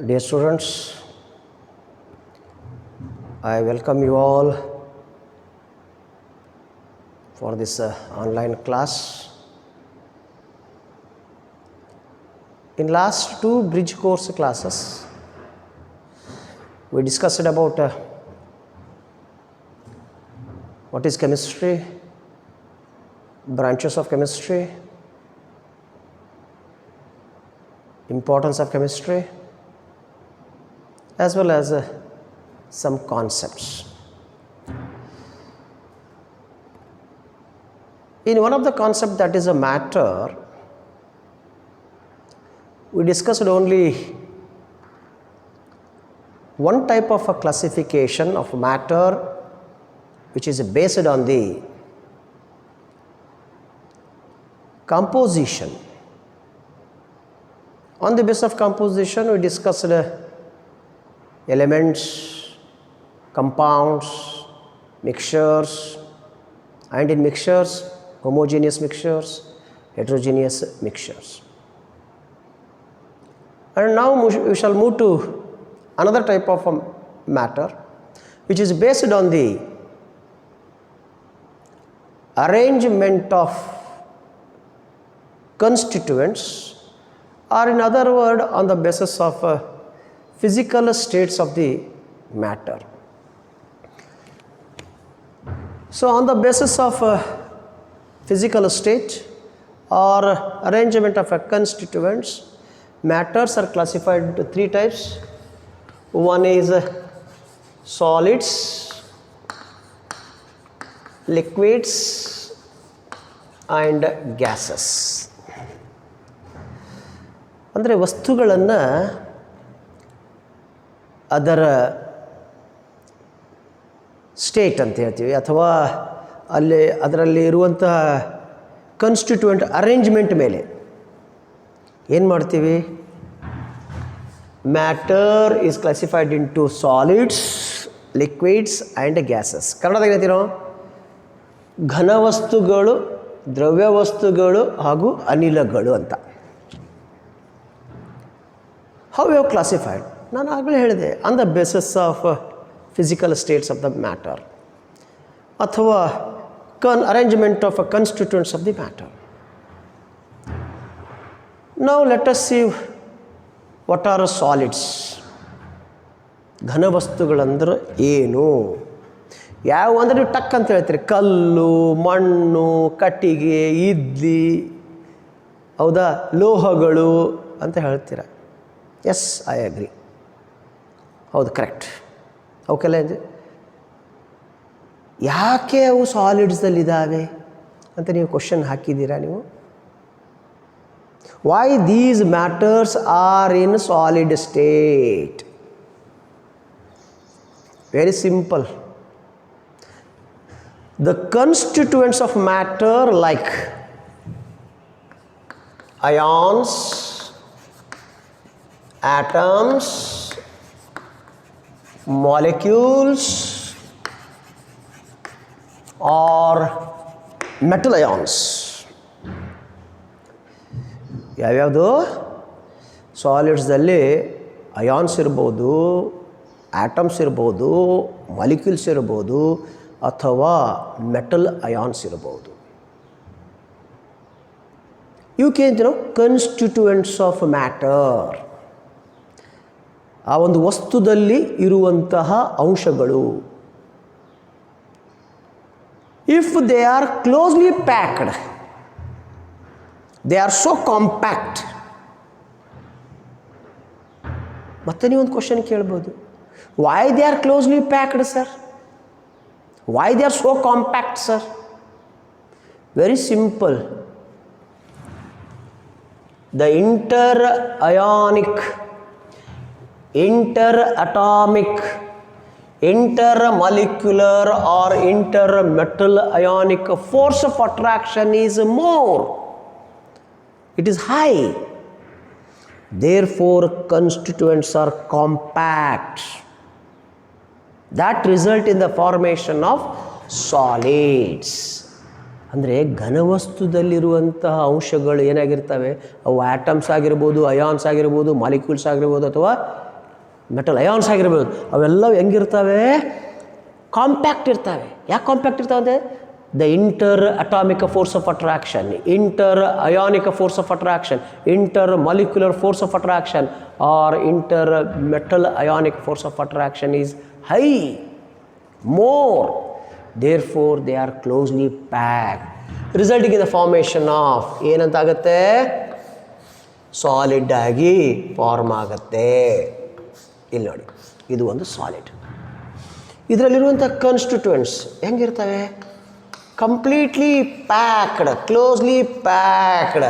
Dear students, I welcome you all for this online class. In last two bridge course classes, we discussed about what is chemistry, branches of chemistry, importance of chemistry, as well as some concepts. In one of the concepts, that is a matter, we discussed only one type of a classification of matter which is based on the composition. On the basis of composition, we discussed elements, compounds, mixtures, and in mixtures, homogeneous mixtures, heterogeneous mixtures. And now we shall move to another type of matter which is based on the arrangement of constituents, or in other words, on the basis of physical states of the matter. So on the basis of physical state or arrangement of constituents, matters are classified into three types. One is solids, liquids, and gases. ಅಂದರೆ ವಸ್ತುಗಳನ್ನು ಅದರ state ಅಂತ ಹೇಳ್ತೀವಿ, ಅಥವಾ ಅದರಲ್ಲಿ ಇರುವಂತಹ ಕನ್ಸ್ಟಿಟ್ಯೂಯೆಂಟ್ arrangement ಮೇಲೆ ಏನು ಮಾಡ್ತೀವಿ? Matter is classified into solids, liquids and gases. ಕನ್ನಡದಾಗ ಹೇಳ್ತೀರೋ ಘನವಸ್ತುಗಳು, ದ್ರವ್ಯ ವಸ್ತುಗಳು ಹಾಗೂ ಅನಿಲಗಳು ಅಂತ. How you have classified? ನಾನು ಆಗಲೇ ಹೇಳಿದೆ, on the basis of physical states of the matter ಅಥವಾ arrangement of constituents of the matter. Now let us see what are solids. ಘನವಸ್ತುಗಳಂದ್ರೆ ಏನು? ಯಾವ ಅಂದರೆ ನೀವು ಟಕ್ ಅಂತ ಹೇಳ್ತೀರಿ, ಕಲ್ಲು, ಮಣ್ಣು, ಕಟ್ಟಿಗೆ, ಇದ್ಲಿ, ಹೌದಾ, ಲೋಹಗಳು ಅಂತ ಹೇಳ್ತೀರ. Yes, I agree. ಹೌದು, ಕರೆಕ್ಟ್. ಅವಕ್ಕೆಲ್ಲ ಇದೆ. ಯಾಕೆ ಅವು ಸಾಲಿಡ್ಸಲ್ಲಿದ್ದಾವೆ ಅಂತ ನೀವು ಕ್ವಶನ್ ಹಾಕಿದ್ದೀರಾ ನೀವು? Why these matters are in solid state? Very simple. The constituents of matter like ions, atoms, molecules, or metal ions. ಯಾವ್ಯಾವುದು? ಸಾಲಿಡ್ಸ್ದಲ್ಲಿ ಅಯಾನ್ಸ್ ಇರ್ಬೋದು, ಆಟಮ್ಸ್ ಇರ್ಬೋದು, ಮಾಲಿಕ್ಯೂಲ್ಸ್ ಇರ್ಬೋದು, ಅಥವಾ ಮೆಟಲ್ ಅಯಾನ್ಸ್ ಇರಬಹುದು. ಇವಕ್ಕೇನು ಕನ್ಸ್ಟಿಟ್ಯೂಯೆಂಟ್ಸ್ ಆಫ್ ಮ್ಯಾಟರ್, ಆ ಒಂದು ವಸ್ತುದಲ್ಲಿ ಇರುವಂತಹ ಅಂಶಗಳು. If they are closely packed, they are so compact. ಮತ್ತೆ ನೀವೊಂದು ಕ್ವಶನ್ ಕೇಳ್ಬೋದು, why they are closely packed sir? Why they are so compact, sir? Very simple. The interatomic, intermolecular or intermetal ionic force of attraction is more. It is high. Therefore, constituents are compact. That result in the formation of solids. ಅಂದರೆ ಘನವಸ್ತುದಲ್ಲಿರುವಂತಹ ಅಂಶಗಳು ಏನಾಗಿರ್ತವೆ? ಅವು atoms ಆಗಿರ್ಬೋದು, ions ಆಗಿರ್ಬೋದು, molecules ಆಗಿರ್ಬೋದು, ಅಥವಾ metal ions ಆಗಿರ್ಬೋದು, ಅವೆಲ್ಲವೂ ಹೆಂಗಿರ್ತವೆ? Compact ಇರ್ತವೆ. ಯಾಕೆ ಕಾಂಪ್ಯಾಕ್ಟ್ ಇರ್ತಾವೆ ಅಂದರೆ the inter atomic force of attraction, inter ionic force of attraction, inter molecular force of attraction or inter metal ionic force of attraction is high, more, therefore they are closely packed, resulting in the formation of ಏನಂತಾಗುತ್ತೆ? Solid ಆಗಿ form ಆಗುತ್ತೆ. ಇಲ್ಲಿ ನೋಡಿ, ಇದು ಒಂದು solid. ಇದರಲ್ಲಿರುವಂಥ constituents ಹೆಂಗಿರ್ತವೆ? Completely packed, closely packed.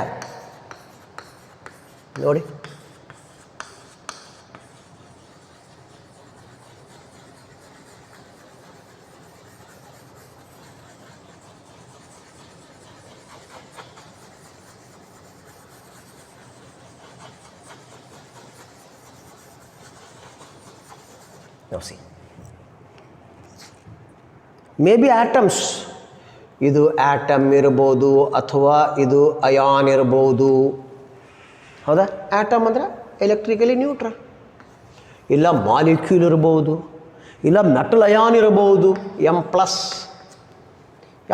ನೋಡಿ, now see, maybe atoms, ಇದು ಆಟಮ್ ಇರ್ಬೋದು ಅಥವಾ ಇದು ಅಯಾನ್ ಇರ್ಬೋದು. ಹೌದಾ? ಆಟಮ್ ಅಂದರೆ ಎಲೆಕ್ಟ್ರಿಕಲಿ ನ್ಯೂಟ್ರಲ್, ಇಲ್ಲ ಮಾಲಿಕ್ಯೂಲ್ ಇರ್ಬೋದು, ಇಲ್ಲ ಮೆಟಲ್ ಅಯಾನ್ ಇರ್ಬೋದು, M+,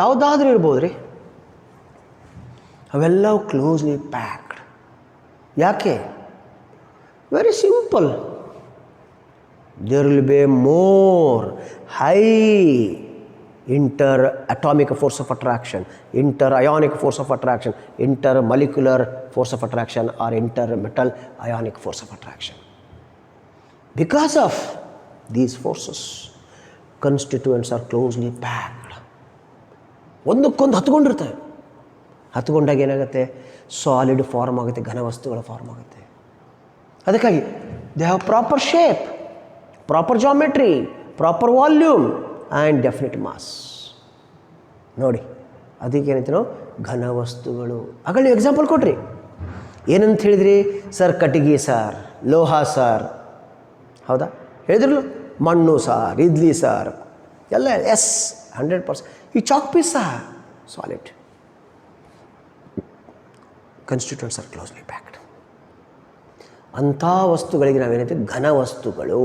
ಯಾವುದಾದ್ರೂ ಇರ್ಬೋದು ರೀ. ಅವೆಲ್ಲವೂ ಕ್ಲೋಸ್ಲಿ ಪ್ಯಾಕ್ಡ್. ಯಾಕೆ? Very simple. there will be more high inter-atomic force of attraction, inter-ionic force of attraction, inter-molecular force of attraction or inter-metal ionic force of attraction. Because of these forces, constituents are closely packed. ಒಂದಕ್ಕೊಂದು ಹತ್ಕೊಂಡಿರ್ತವೆ. ಹತ್ಕೊಂಡಾಗ ಏನಾಗುತ್ತೆ? Solid form ಆಗುತ್ತೆ, ಘನವಸ್ತುಗಳ form ಆಗುತ್ತೆ. ಅದಕ್ಕಾಗಿ they have proper shape, proper geometry, proper volume and definite mass. ನೋಡಿ, ಅದಕ್ಕೆ ಏನಂತ ನಾವು ಘನವಸ್ತುಗಳು. ಆಗಲೇ ಎಕ್ಸಾಂಪಲ್ ಕೊಟ್ರಿ. ಏನಂತ ಹೇಳಿದ್ರಿ? ಸರ್ ಕಟ್ಟಿಗೆ ಸಾರ್, ಲೋಹ ಸಾರ್, ಹೌದಾ? ಹೇಳಿದ್ರಲ್ಲ, ಮಣ್ಣು ಸಾರ್, ಇಡ್ಲಿ ಸಾರ್, ಎಲ್ಲ 100%. ಈ ಚಾಕ್ ಪೀಸ್ ಸಹ solid. Constituents are closely packed. ಅಂಥ ವಸ್ತುಗಳಿಗೆ ನಾವೇನೈತೆ? ಘನ ವಸ್ತುಗಳು.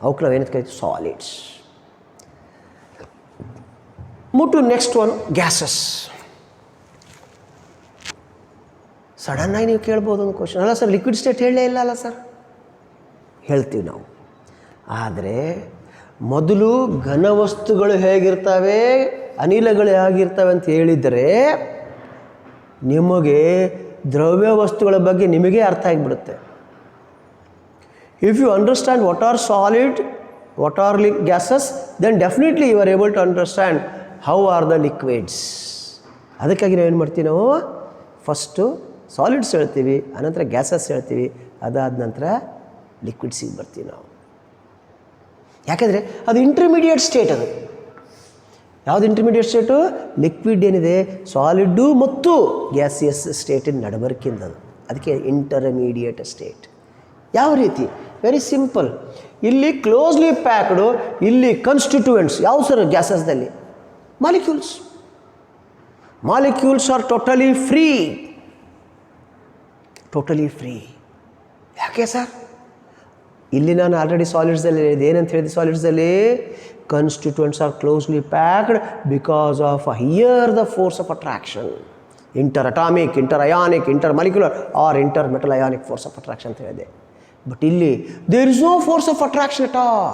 ಅವಕ್ಕೆ ನಾವೇನಂತ ಕರಿತೀವಿ? ಸಾಲಿಡ್ಸ್. ಮುಟ್ಟು ನೆಕ್ಸ್ಟ್ ಒನ್, ಗ್ಯಾಸಸ್. ಸಡನ್ನಾಗಿ ನೀವು ಕೇಳ್ಬೋದು ಒಂದು ಕ್ವಶನ್, ಅಲ್ಲ ಸರ್ ಲಿಕ್ವಿಡ್ ಸ್ಟೇಟ್ ಹೇಳಲೇ ಇಲ್ಲ ಅಲ್ಲ ಸರ್? ಹೇಳ್ತೀವಿ ನಾವು. ಆದರೆ ಮೊದಲು ಘನವಸ್ತುಗಳು ಹೇಗಿರ್ತವೆ, ಅನಿಲಗಳು ಹೇಗಿರ್ತವೆ ಅಂತ ಹೇಳಿದರೆ ನಿಮಗೆ ದ್ರವ್ಯ ವಸ್ತುಗಳ ಬಗ್ಗೆ ನಿಮಗೆ ಅರ್ಥ ಆಗಿಬಿಡುತ್ತೆ. If you understand what are solid, what are gases, then definitely you are able to understand how are the liquids. ಅದಕ್ಕಾಗಿ ನಾವೇನು ಮಾಡ್ತೀವಿ? ನಾವು ಫಸ್ಟು ಸಾಲಿಡ್ಸ್ ಹೇಳ್ತೀವಿ, ಅನಂತರ ಗ್ಯಾಸಸ್ ಹೇಳ್ತೀವಿ, ಅದಾದ ನಂತರ ಲಿಕ್ವಿಡ್ಸಿಗೆ ಬರ್ತೀವಿ ನಾವು. ಯಾಕೆಂದರೆ ಅದು ಇಂಟರ್ಮೀಡಿಯೇಟ್ ಸ್ಟೇಟ್. ಅದು ಯಾವುದು ಇಂಟರ್ಮೀಡಿಯೇಟ್ ಸ್ಟೇಟು? ಲಿಕ್ವಿಡ್ ಏನಿದೆ, ಸಾಲಿಡ್ಡು ಮತ್ತು ಗ್ಯಾಸಿಯಸ್ ಸ್ಟೇಟಿನ ನಡಬರ್ಕಿಂದದು. ಅದಕ್ಕೆ ಇಂಟರ್ಮೀಡಿಯೇಟ್ ಸ್ಟೇಟ್. ಯಾವ ರೀತಿ? Very simple. ಇಲ್ಲಿ ಕ್ಲೋಸ್ಲಿ ಪ್ಯಾಕ್ಡು, ಇಲ್ಲಿ ಕನ್ಸ್ಟಿಟ್ಯೂಯೆಂಟ್ಸ್. ಯಾವ ಸರ್ ಗ್ಯಾಸಸ್ದಲ್ಲಿ? Molecules. Molecules are totally free. Totally free. ಯಾಕೆ ಸರ್? ಇಲ್ಲಿ ನಾನು ಆಲ್ರೆಡಿ ಸಾಲಿಡ್ಸಲ್ಲಿ ಹೇಳಿದೆ. ಏನಂತ ಹೇಳಿದೆ ಸಾಲಿಡ್ಸಲ್ಲಿ? constituents are closely packed because of here the force of attraction, interatomic, interionic, intermolecular or intermetal ionic force of attraction ಅಂತ ಹೇಳಿದೆ. ಬಟ್ ಇಲ್ಲಿ there is no force of attraction at all.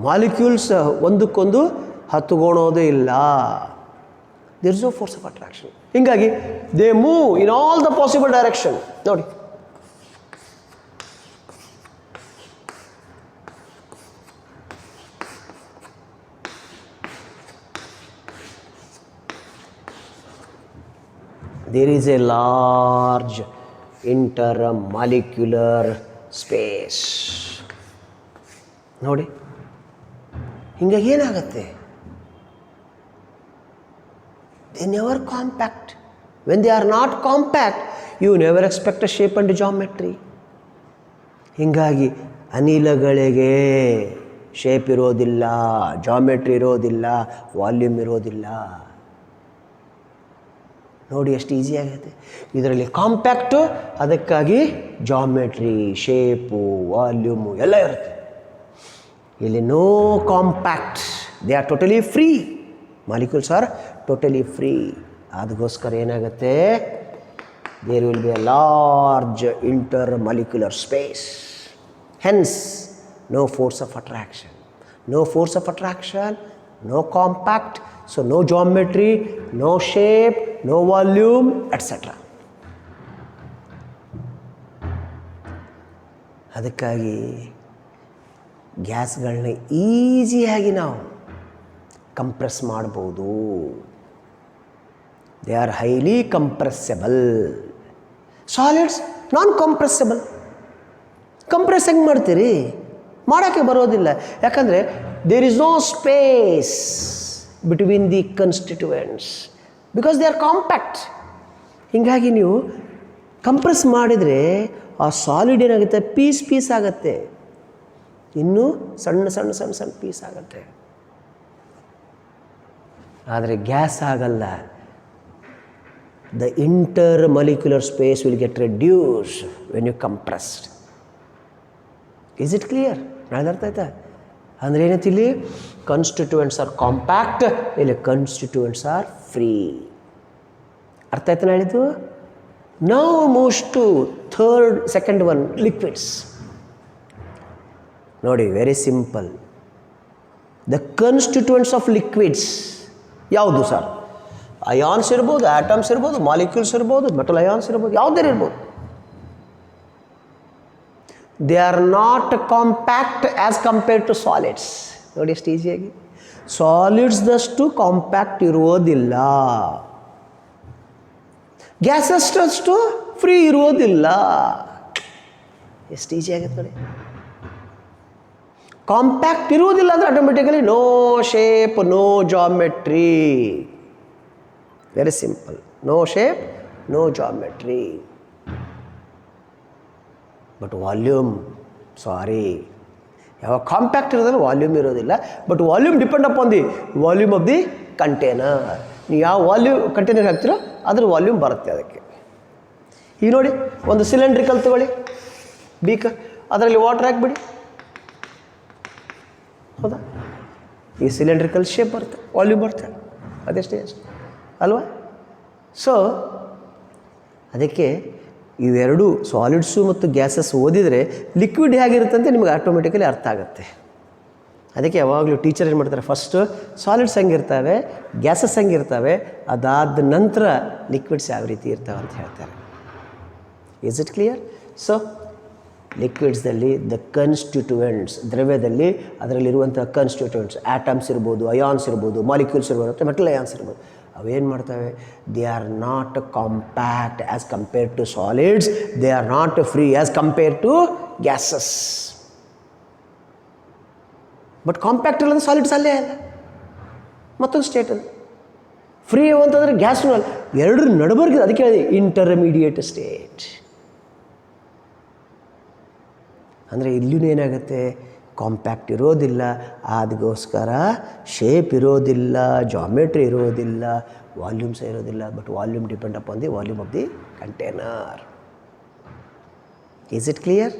Molecules ಒಂದಕ್ಕೊಂದು ಹತ್ತುಗೋಣೋದೇ ಇಲ್ಲ. there is no force of attraction. ಹೀಗಾಗಿ they move in all the possible direction. ನೋಡಿ, there is a large intermolecular space. ನೋಡಿ, ಹಿಂಗಾಗಿ ಏನಾಗುತ್ತೆ? they never compact. when they are not compact, you never expect a shape and geometry. ಹಿಂಗಾಗಿ ಅನಿಲಗಳಿಗೆ shape ಇರೋದಿಲ್ಲ, geometry ಇರೋದಿಲ್ಲ, volume ಇರೋದಿಲ್ಲ. ನೋಡಿ ಎಷ್ಟು ಈಸಿ ಆಗುತ್ತೆ. ಇದರಲ್ಲಿ ಕಾಂಪ್ಯಾಕ್ಟು, ಅದಕ್ಕಾಗಿ ಜಾಮೆಟ್ರಿ, ಶೇಪು, ವಾಲ್ಯೂಮು ಎಲ್ಲ ಇರುತ್ತೆ. ಇಲ್ಲಿ no compact, they are totally free, molecules are totally free. ಅದಕ್ಕೋಸ್ಕರ ಏನಾಗುತ್ತೆ, there will be a large inter molecular space. Hence no force of attraction, no force of attraction, no compact, so no geometry, no shape, no volume, etc. ಅದಕ್ಕಾಗಿ ಗ್ಯಾಸ್ಗಳನ್ನ ಈಸಿಯಾಗಿ ನಾವು compress ಮಾಡ್ಬೋದು. They are highly compressible. Solids non compressible. Compress ಹೆಂಗೆ ಮಾಡ್ತೀರಿ? ಮಾಡೋಕ್ಕೆ ಬರೋದಿಲ್ಲ. ಯಾಕಂದರೆ there is no space between the constituents because they are compact. ಹೀಗಾಗಿ ನೀವು ಕಂಪ್ರೆಸ್ ಮಾಡಿದರೆ ಆ ಸಾಲಿಡ್ ಏನಾಗುತ್ತೆ, ಪೀಸ್ ಪೀಸ್ ಆಗುತ್ತೆ, ಇನ್ನೂ ಸಣ್ಣ ಸಣ್ಣ ಸಣ್ಣ ಸಣ್ಣ ಪೀಸ್ ಆಗುತ್ತೆ. ಆದರೆ ಗ್ಯಾಸ್ ಆಗಲ್ಲ. The inter molecular space will get reduced when you compressed. Is it clear? ನಾಳೆ ಅರ್ಥ ಆಯ್ತಾ? ಅಂದರೆ ಏನೈತಿ ಇಲ್ಲಿ, ಕನ್ಸ್ಟಿಟ್ಯೂಯೆಂಟ್ಸ್ ಆರ್ ಕಾಂಪ್ಯಾಕ್ಟ್, ಇಲ್ಲಿ ಕನ್ಸ್ಟಿಟ್ಯೂಯೆಂಟ್ಸ್ ಆರ್ ಫ್ರೀ. ಅರ್ಥ ಆಯ್ತು ನಾಳಿದ್ದು? Now moves to second one, liquids. ನೋಡಿ, very simple. The constituents of liquids ಯಾವುದು ಸರ್? ಅಯಾನ್ಸ್ ಇರ್ಬೋದು, ಆಟಮ್ಸ್ ಇರ್ಬೋದು, ಮಾಲಿಕ್ಯೂಲ್ಸ್ ಇರ್ಬೋದು, ಮೆಟಲ್ ಅಯಾನ್ಸ್ ಇರ್ಬೋದು, ಯಾವುದೇ ಇರ್ಬೋದು. They are not compact as compared to solids. ನೋಡಿ ಎಷ್ಟು ಈಸಿಯಾಗಿ. ಸಾಲಿಡ್ಸ್ದಷ್ಟು ಕಾಂಪ್ಯಾಕ್ಟ್ ಇರುವುದಿಲ್ಲ, ಗ್ಯಾಸಸ್ಟಷ್ಟು ಫ್ರೀ ಇರುವುದಿಲ್ಲ. ಎಷ್ಟು ಈಸಿ ಆಗುತ್ತೆ ನೋಡಿ. ಕಾಂಪ್ಯಾಕ್ಟ್ ಇರುವುದಿಲ್ಲ ಅಂದರೆ automatically no shape, no geometry. Very simple. No shape, no geometry. But volume, sorry, ಯಾವಾಗ ಕಾಂಪ್ಯಾಕ್ಟ್ ಇರೋದ್ರಲ್ಲಿ ವಾಲ್ಯೂಮ್ ಇರೋದಿಲ್ಲ. But volume depend upon the volume of the container. ನೀವು ಯಾವ ವಾಲ್ಯೂಮ್ ಕಂಟೈನರ್ ಹಾಕ್ತಿರೋ ಅದ್ರ ವಾಲ್ಯೂಮ್ ಬರುತ್ತೆ ಅದಕ್ಕೆ. ಈಗ ನೋಡಿ, ಒಂದು ಸಿಲಿಂಡ್ರಿಕಲ್ ತಗೊಳ್ಳಿ, ಬೀಕರ್, ಅದರಲ್ಲಿ ವಾಟರ್ ಹಾಕಿಬಿಡಿ, ಹೌದಾ? ಈ ಸಿಲಿಂಡ್ರಿಕಲ್ ಶೇಪ್ ಬರುತ್ತೆ, ವಾಲ್ಯೂಮ್ ಬರುತ್ತೆ, ಅದೆಷ್ಟೇ ಅಷ್ಟು ಅಲ್ವಾ? ಸೊ ಅದಕ್ಕೆ ಇವೆರಡು ಸಾಲಿಡ್ಸು ಮತ್ತು ಗ್ಯಾಸಸ್ ಓದಿದರೆ ಲಿಕ್ವಿಡ್ ಹೇಗಿರುತ್ತೆ ಅಂತ ನಿಮಗೆ ಆಟೋಮೆಟಿಕಲಿ ಅರ್ಥ ಆಗುತ್ತೆ. ಅದಕ್ಕೆ ಯಾವಾಗಲೂ ಟೀಚರ್ ಏನು ಮಾಡ್ತಾರೆ, ಫಸ್ಟು ಸಾಲಿಡ್ಸ್ ಹೆಂಗಿರ್ತವೆ, ಗ್ಯಾಸಸ್ ಹೆಂಗಿರ್ತವೆ, ಅದಾದ ನಂತರ ಲಿಕ್ವಿಡ್ಸ್ ಯಾವ ರೀತಿ ಇರ್ತವೆ ಅಂತ ಹೇಳ್ತಾರೆ. Is it clear? ಸೊ ಲಿಕ್ವಿಡ್ಸ್ದಲ್ಲಿ ದ ಕನ್ಸ್ಟಿಟ್ಯೂಯೆಂಟ್ಸ್, ದ್ರವ್ಯದಲ್ಲಿ ಅದರಲ್ಲಿರುವಂಥ ಕನ್ಸ್ಟಿಟ್ಯೂಯೆಂಟ್ಸ್, ಆಟಮ್ಸ್ ಇರ್ಬೋದು, ಅಯಾನ್ಸ್ ಇರ್ಬೋದು, ಮಾಲಿಕ್ಯೂಲ್ಸ್ ಇರ್ಬೋದು, ಮತ್ತು ಮೆಟಲ್ ಅಯಾನ್ಸ್ ಇರ್ಬೋದು, ಅವೇನು ಮಾಡ್ತವೆ? They are not compact as compared to solids, they are not free as compared to gases. But compact ಇಲ್ಲ ಅಂದರೆ ಸಾಲಿಡ್ಸ್ ಅಲ್ಲೇ ಅಲ್ಲ, ಮತ್ತೊಂದು ಸ್ಟೇಟ್ ಅದು. ಫ್ರೀ ಅಂತಂದರೆ ಗ್ಯಾಸ್ನೂ ಅಲ್ಲ, ಎರಡರ ನಡುಬರ್ಗಿದೆ. ಅದಕ್ಕೆ ಹೇಳಿದೆ ಇಂಟರ್ಮೀಡಿಯೇಟ್ ಸ್ಟೇಟ್. ಅಂದರೆ ಇಲ್ಲಿಯೂ ಏನಾಗುತ್ತೆ, ಕಾಂಪ್ಯಾಕ್ಟ್ ಇರೋದಿಲ್ಲ, ಅದಕ್ಕೋಸ್ಕರ ಶೇಪ್ ಇರೋದಿಲ್ಲ, ಜಾಮೆಟ್ರಿ ಇರೋದಿಲ್ಲ, ವಾಲ್ಯೂಮ್ಸ್ ಇರೋದಿಲ್ಲ. But volume depend upon the volume of the container. Is it clear?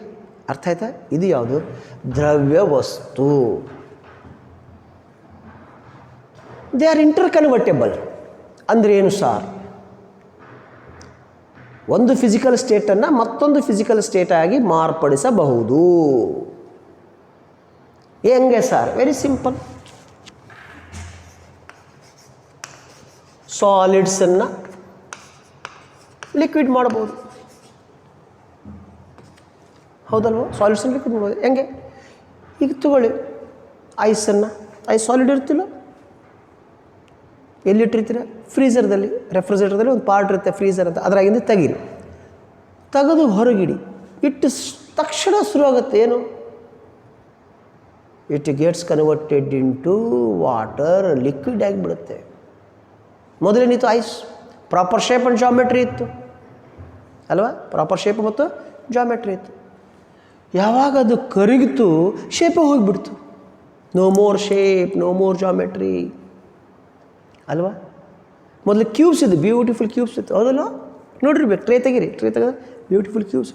ಅರ್ಥ ಆಯ್ತಾ? ಇದು ಯಾವುದು? ದ್ರವ್ಯ ವಸ್ತು. They are inter convertible. ಅಂದರೆ ಏನು ಸಾರ್? ಒಂದು ಫಿಸಿಕಲ್ ಸ್ಟೇಟನ್ನು ಮತ್ತೊಂದು ಫಿಸಿಕಲ್ ಸ್ಟೇಟಾಗಿ ಮಾರ್ಪಡಿಸಬಹುದು. ಹೆಂಗೆ ಸರ್? Very simple. ಸಾಲಿಡ್ಸನ್ನು ಲಿಕ್ವಿಡ್ ಮಾಡ್ಬೋದು, ಹೌದಲ್ವ? ಸಾಲಿಡ್ಸನ್ನು ಲಿಕ್ವಿಡ್ ಮಾಡ್ಬೋದು. ಹೆಂಗೆ? ಈಗ ತಗೊಳ್ಳಿ ಐಸನ್ನು, ಐಸ್ ಸಾಲಿಡ್ ಇರ್ತಿಲ್ಲ, ಎಲ್ಲಿಟ್ಟಿರ್ತೀರ? ಫ್ರೀಝರ್ದಲ್ಲಿ, ರೆಫ್ರಿಜರೇಟರ್ದಲ್ಲಿ ಒಂದು ಪಾರ್ಟ್ ಇರುತ್ತೆ ಫ್ರೀಝರ್ ಅಂತ, ಅದರಾಗಿಂದ ತೆಗೀರಿ, ತೆಗೆದು ಹೊರಗಿಡಿ, ಇಟ್ಟು ತಕ್ಷಣ ಶುರುವಾಗುತ್ತೆ ಏನು? It gets converted into water, liquid ಆಗಿಬಿಡುತ್ತೆ. ಮೊದಲೇನಿತ್ತು? Ice proper shape and geometry ಇತ್ತು ಅಲ್ವಾ? ಪ್ರಾಪರ್ ಶೇಪ್ ಮತ್ತು ಜಾಮೆಟ್ರಿ ಇತ್ತು. ಯಾವಾಗ ಅದು ಕರಗಿತು, ಶೇಪೇ ಹೋಗಿಬಿಡ್ತು. No more shape, no more geometry ಅಲ್ವಾ? ಮೊದಲು ಕ್ಯೂಬ್ಸ್ ಇದ್ದು ಬ್ಯೂಟಿಫುಲ್ ಕ್ಯೂಬ್ಸ್ ಇತ್ತು, ಹೌದಲ್ಲ? ನೋಡಿರ್ಬೇಕು, ಟ್ರೇ ತೆಗೆದು ಬ್ಯೂಟಿಫುಲ್ ಕ್ಯೂಬ್ಸ್.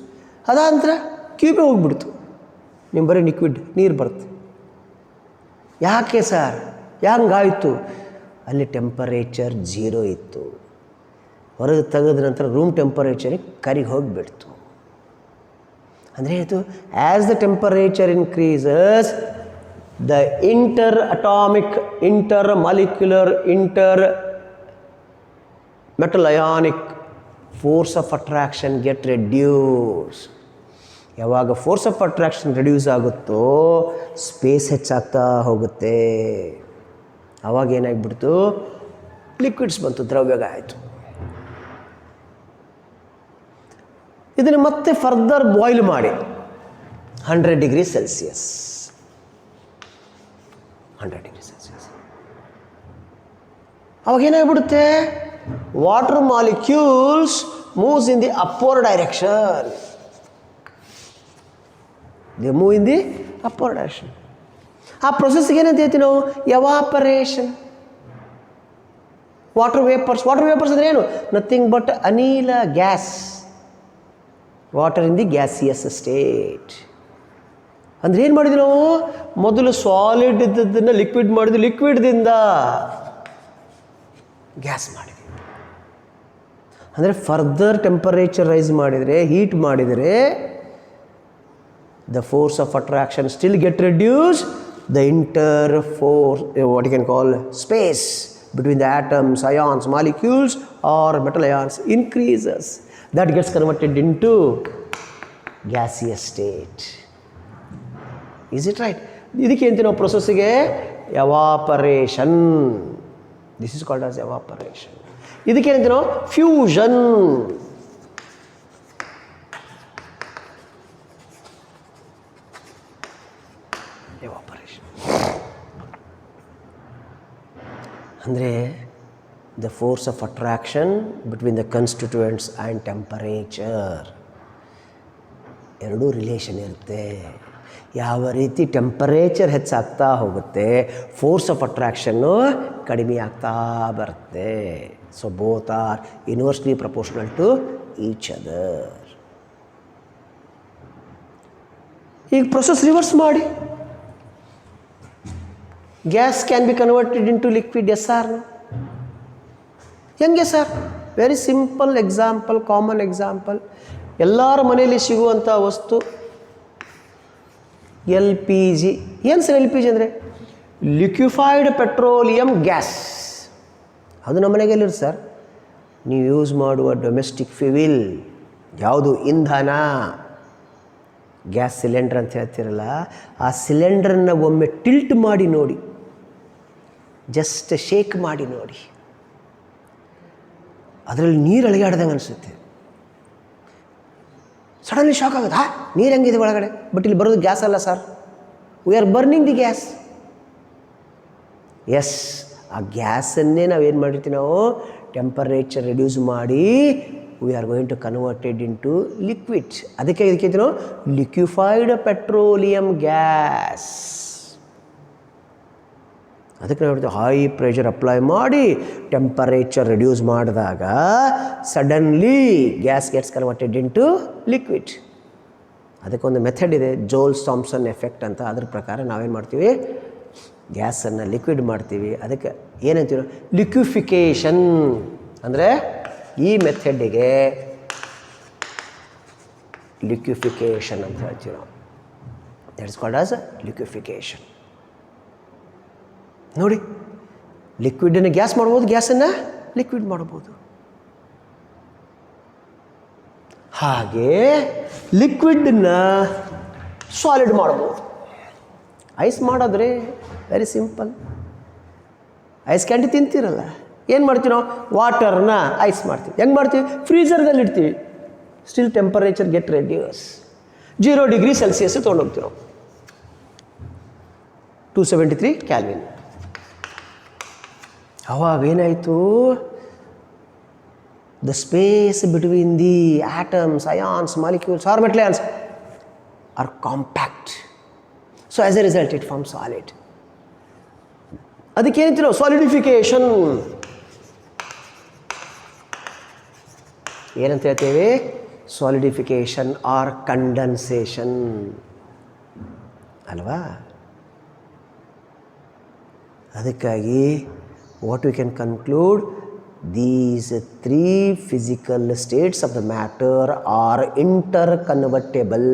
ಅದಾದ ನಂತರ ಕ್ಯೂಬೇ ಹೋಗ್ಬಿಡ್ತು, ನಿಮ್ಮ ಬರೀ ಲಿಕ್ವಿಡ್ ನೀರು ಬರುತ್ತೆ. ಯಾಕೆ ಸರ್, ಹಂಗಾಯಿತು? ಅಲ್ಲಿ ಟೆಂಪರೇಚರ್ 0 ಇತ್ತು. ಹೊರಗೆ ತೆಗೆದ ನಂತರ ರೂಮ್ ಟೆಂಪರೇಚರಿಗೆ ಕರಿಗೆ ಹೋಗಿಬಿಡ್ತು. ಅಂದರೆ ಇದು as the temperature increases the inter atomic, inter molecular, inter metal ionic force of attraction get reduce. ಯಾವಾಗ ಫೋರ್ಸ್ ಆಫ್ ಅಟ್ರಾಕ್ಷನ್ ರೆಡ್ಯೂಸ್ ಆಗುತ್ತೋ ಸ್ಪೇಸ್ ಹೆಚ್ಚಾಗ್ತಾ ಹೋಗುತ್ತೆ. ಆವಾಗ ಏನಾಗ್ಬಿಡ್ತು, ಲಿಕ್ವಿಡ್ಸ್ ಬಂತು, ದ್ರವ್ಯಗ ಆಯಿತು. ಇದನ್ನು ಮತ್ತೆ ಫರ್ದರ್ ಬಾಯ್ಲ್ ಮಾಡಿ 100 ಡಿಗ್ರಿ ಸೆಲ್ಸಿಯಸ್, 100 ಡಿಗ್ರಿ ಸೆಲ್ಸಿಯಸ್. ಅವಾಗ ಏನಾಗ್ಬಿಡುತ್ತೆ, water molecules moves in the upward direction. They move in the upward direction. ಆ ಪ್ರೊಸೆಸ್ಗೆ ಏನಂತ ಹೇಳ್ತೀವಿ ನಾವು? ಎವಾಪರೇಷನ್. ವಾಟರ್ ವೇಪರ್ಸ್ ಅಂದರೆ ಏನು? ನಥಿಂಗ್ ಬಟ್ ಅನಿಲ, gas. Water in the gaseous state. ಅಂದರೆ ಏನು ಮಾಡಿದ್ವಿ ನಾವು? ಮೊದಲು ಸಾಲಿಡ್ ಇದ್ದದ್ದನ್ನು ಲಿಕ್ವಿಡ್ ಮಾಡಿದ್ವಿ, ಲಿಕ್ವಿಡ್ದಿಂದ ಗ್ಯಾಸ್ ಮಾಡಿದ್ವಿ. ಅಂದರೆ ಫರ್ದರ್ ಟೆಂಪರೇಚರ್ ರೈಸ್ ಮಾಡಿದರೆ, ಹೀಟ್ ಮಾಡಿದರೆ, the force of attraction still get reduced, the interforce, what you can call space between the atoms, ions, molecules or metal ions increases. That gets converted into gaseous state. Is it right? ಇದಕ್ಕೆ ಅಂತೀವಿ ನಾವು ಪ್ರೊಸೆಸ್ಸಿಗೆ evaporation. This is called as evaporation. ಇದಕ್ಕೆ ಏನಂತೀವಿ ನಾವು? Fusion. Evaporation ಅಂದರೆ the force of attraction between the constituents and temperature. ಎರಡೂ relation ಇರುತ್ತೆ. ಯಾವ ರೀತಿ ಟೆಂಪರೇಚರ್ ಹೆಚ್ಚಾಗ್ತಾ ಹೋಗುತ್ತೆ, ಫೋರ್ಸ್ ಆಫ್ ಅಟ್ರಾಕ್ಷನ್ನು ಕಡಿಮೆ ಆಗ್ತಾ ಬರುತ್ತೆ. So both are inversely proportional to each other. ಈಗ ಪ್ರೊಸೆಸ್ ರಿವರ್ಸ್ ಮಾಡಿ, gas can be converted into liquid. Yes or no? ಹೆಂಗೆ sir? Very simple example, common example. ಎಲ್ಲರ ಮನೆಯಲ್ಲಿ ಸಿಗುವಂಥ ವಸ್ತು LPG. ಏನು ಸರ್ LPG ಅಂದರೆ? Liquefied petroleum gas. ಅದು ನಮ್ಮ ಮನೆಗೆಲ್ಲಿರುತ್ತೆ ಸರ್? ನೀವು ಯೂಸ್ ಮಾಡುವ ಡೊಮೆಸ್ಟಿಕ್ ಫ್ಯೂಯಿಲ್ ಯಾವುದು? ಇಂಧನ. ಗ್ಯಾಸ್ ಸಿಲಿಂಡರ್ ಅಂತ ಹೇಳ್ತಿರಲ್ಲ, ಆ ಸಿಲಿಂಡ್ರನ್ನ ಒಮ್ಮೆ ಟಿಲ್ಟ್ ಮಾಡಿ ನೋಡಿ, ಜಸ್ಟ್ ಶೇಕ್ ಮಾಡಿ ನೋಡಿ, ಅದರಲ್ಲಿ ನೀರು ಅಳಿಗಾಡ್ದಂಗೆ ಅನಿಸುತ್ತೆ. ಸಡನ್ಲಿ ಶಾಕ್ ಆಗುತ್ತೆ, ನೀರು ಹೆಂಗಿದೆ ಒಳಗಡೆ, ಬಟ್ ಇಲ್ಲಿ ಬರೋದು ಗ್ಯಾಸ್ ಅಲ್ಲ sir, we are burning the gas. Yes, ಆ ಗ್ಯಾಸನ್ನೇ ನಾವೇನು ಮಾಡಿರ್ತೀವಿ, ನಾವು ಟೆಂಪರೇಚರ್ ರಿಡ್ಯೂಸ್ ಮಾಡಿ we are going to converted into liquid. ಅದಕ್ಕೆ ನಾವು ಲಿಕ್ವಿಫೈಡ್ ಪೆಟ್ರೋಲಿಯಂ ಗ್ಯಾಸ್. ಅದಕ್ಕೆ ನಾವು ಹೇಳ್ತೀವಿ, ಹೈ ಪ್ರೆಷರ್ ಅಪ್ಲೈ ಮಾಡಿ ಟೆಂಪರೇಚರ್ ರಿಡ್ಯೂಸ್ ಮಾಡಿದಾಗ suddenly gas gets converted into liquid. ಅದಕ್ಕೊಂದು ಮೆಥಡ್ ಇದೆ, ಜೋಲ್ಸ್ ಥಾಮ್ಸನ್ ಎಫೆಕ್ಟ್ ಅಂತ. ಅದ್ರ ಪ್ರಕಾರ ನಾವೇನು ಮಾಡ್ತೀವಿ, ಗ್ಯಾಸನ್ನು ಲಿಕ್ವಿಡ್ ಮಾಡ್ತೀವಿ. ಅದಕ್ಕೆ ಏನಂತೀವಿ, ಲಿಕ್ವಿಫಿಕೇಷನ್. ಅಂದರೆ ಈ ಮೆಥಡಿಗೆ ಲಿಕ್ವಿಫಿಕೇಷನ್ ಅಂತ ಹೇಳ್ತೀವಿ ನಾವು. That is called as liquefaction. ನೋಡಿ, ಲಿಕ್ವಿಡನ್ನು ಗ್ಯಾಸ್ ಮಾಡ್ಬೋದು, ಗ್ಯಾಸನ್ನು ಲಿಕ್ವಿಡ್ ಮಾಡ್ಬೋದು. ಹಾಗೆ ಲಿಕ್ವಿಡನ್ನು ಸಾಲಿಡ್ ಮಾಡ್ಬೋದು. ಐಸ್ ಮಾಡೋದ್ರೆ ವೆರಿ ಸಿಂಪಲ್. ಐಸ್ ಕ್ಯಾಂಡಿ ತಿಂತೀರಲ್ಲ, ಏನು ಮಾಡ್ತೀವಿ ನಾವು? ವಾಟರ್ನ ಐಸ್ ಮಾಡ್ತೀವಿ. ಹೆಂಗೆ ಮಾಡ್ತೀವಿ? ಫ್ರೀಝರ್ದಲ್ಲಿ ಇಡ್ತೀವಿ. Still temperature get reduce. 0 degree Celsius ತೊಗೊಂಡೋಗ್ತೀವಿ ನಾವು, 273 ಕ್ಯಾಲ್ವಿನ್. ಅವಾಗ ಏನಾಯಿತು, the space between the atoms, ions, molecules are metal ions are compact. So as a result it form solid. ಅದಕ್ಕೆ ಏನಂತೀವಿ ನಾವು? ಸಾಲಿಡಿಫಿಕೇಷನ್. ಏನಂತ ಹೇಳ್ತೇವೆ? ಸಾಲಿಡಿಫಿಕೇಶನ್ ಆರ್ ಕಂಡೆನ್ಸೇಷನ್ ಅಲ್ವಾ? ಅದಕ್ಕಾಗಿ what we can conclude, these three physical states of the matter are interconvertible.